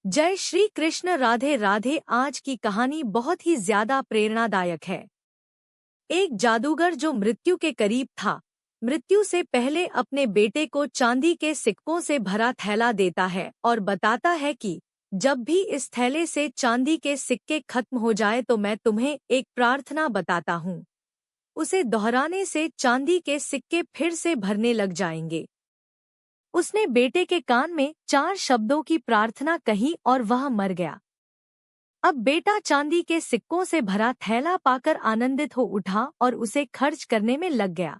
जय श्री कृष्ण। राधे राधे। आज की कहानी बहुत ही ज्यादा प्रेरणादायक है। एक जादूगर जो मृत्यु के करीब था, मृत्यु से पहले अपने बेटे को चांदी के सिक्कों से भरा थैला देता है और बताता है कि जब भी इस थैले से चांदी के सिक्के खत्म हो जाए तो मैं तुम्हें एक प्रार्थना बताता हूँ। उसे दोहराने से चांदी के सिक्के फिर से भरने लग जाएंगे। उसने बेटे के कान में 4 शब्दों की प्रार्थना कही और वह मर गया। अब बेटा चांदी के सिक्कों से भरा थैला पाकर आनंदित हो उठा और उसे खर्च करने में लग गया।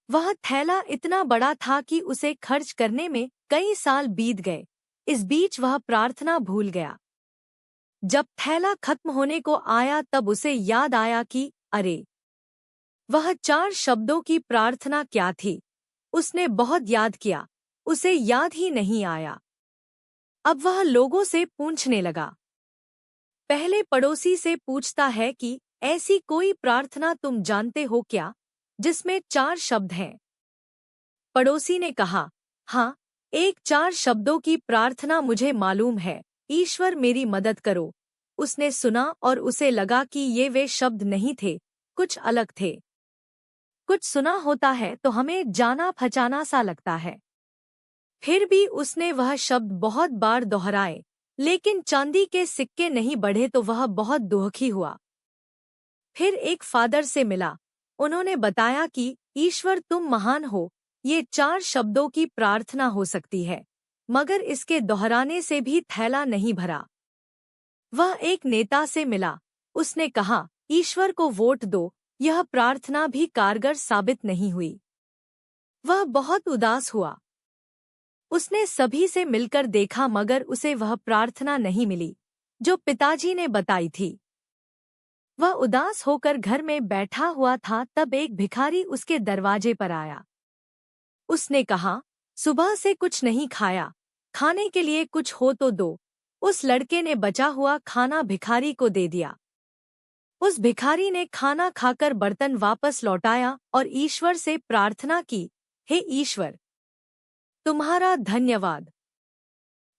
वह थैला इतना बड़ा था कि उसे खर्च करने में कई साल बीत गए। इस बीच वह प्रार्थना भूल गया। जब थैला खत्म होने को आया तब उसे याद आया कि अरे, वह 4 शब्दों की प्रार्थना क्या थी। उसने बहुत याद किया, उसे याद ही नहीं आया। अब वह लोगों से पूछने लगा। पहले पड़ोसी से पूछता है कि ऐसी कोई प्रार्थना तुम जानते हो क्या जिसमें 4 शब्द हैं। पड़ोसी ने कहा, हाँ, एक 4 शब्दों की प्रार्थना मुझे मालूम है, ईश्वर मेरी मदद करो। उसने सुना और उसे लगा कि ये वे शब्द नहीं थे, कुछ अलग थे। कुछ सुना होता है तो हमें जाना पहचाना सा लगता है। फिर भी उसने वह शब्द बहुत बार दोहराए, लेकिन चांदी के सिक्के नहीं बढ़े तो वह बहुत दुखी हुआ। फिर एक फादर से मिला। उन्होंने बताया कि ईश्वर तुम महान हो, ये 4 शब्दों की प्रार्थना हो सकती है, मगर इसके दोहराने से भी थैला नहीं भरा। वह एक नेता से मिला। उसने कहा, ईश्वर को वोट दो, यह प्रार्थना भी कारगर साबित नहीं हुई। वह बहुत उदास हुआ। उसने सभी से मिलकर देखा मगर उसे वह प्रार्थना नहीं मिली जो पिताजी ने बताई थी। वह उदास होकर घर में बैठा हुआ था तब एक भिखारी उसके दरवाजे पर आया। उसने कहा, सुबह से कुछ नहीं खाया, खाने के लिए कुछ हो तो दो। उस लड़के ने बचा हुआ खाना भिखारी को दे दिया। उस भिखारी ने खाना खाकर बर्तन वापस लौटाया और ईश्वर से प्रार्थना की, हे ईश्वर, तुम्हारा धन्यवाद।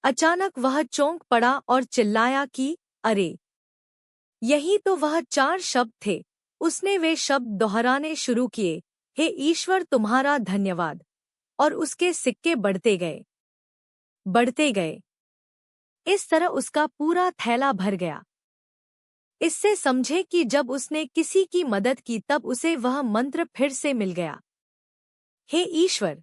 अचानक वह चौंक पड़ा और चिल्लाया कि अरे, यही तो वह 4 शब्द थे। उसने वे शब्द दोहराने शुरू किए, हे ईश्वर तुम्हारा धन्यवाद, और उसके सिक्के बढ़ते गए, बढ़ते गए। इस तरह उसका पूरा थैला भर गया। इससे समझे कि जब उसने किसी की मदद की तब उसे वह मंत्र फिर से मिल गया, हे ईश्वर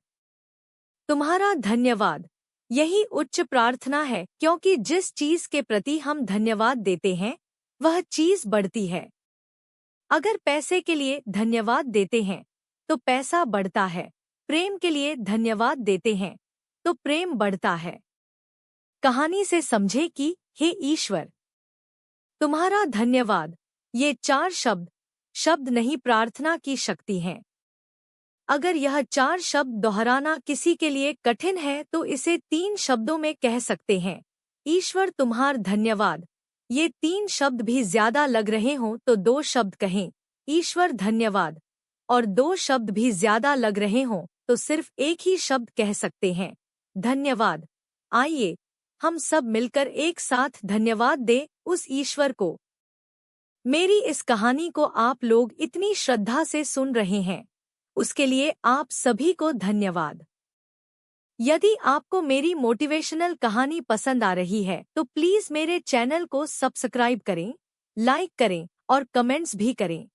तुम्हारा धन्यवाद। यही उच्च प्रार्थना है, क्योंकि जिस चीज के प्रति हम धन्यवाद देते हैं वह चीज बढ़ती है। अगर पैसे के लिए धन्यवाद देते हैं तो पैसा बढ़ता है, प्रेम के लिए धन्यवाद देते हैं तो प्रेम बढ़ता है। कहानी से समझे कि हे ईश्वर तुम्हारा धन्यवाद, ये 4 शब्द नहीं, प्रार्थना की शक्ति हैं। अगर यह 4 शब्द दोहराना किसी के लिए कठिन है तो इसे 3 शब्दों में कह सकते हैं, ईश्वर तुम्हार धन्यवाद। ये 3 शब्द भी ज्यादा लग रहे हों तो 2 शब्द कहें, ईश्वर धन्यवाद, और 2 शब्द भी ज्यादा लग रहे हों तो सिर्फ एक ही शब्द कह सकते हैं, धन्यवाद। आइए हम सब मिलकर एक साथ धन्यवाद दें उस ईश्वर को। मेरी इस कहानी को आप लोग इतनी श्रद्धा से सुन रहे हैं, उसके लिए आप सभी को धन्यवाद। यदि आपको मेरी मोटिवेशनल कहानी पसंद आ रही है तो प्लीज मेरे चैनल को सब्सक्राइब करें, लाइक करें और कमेंट्स भी करें।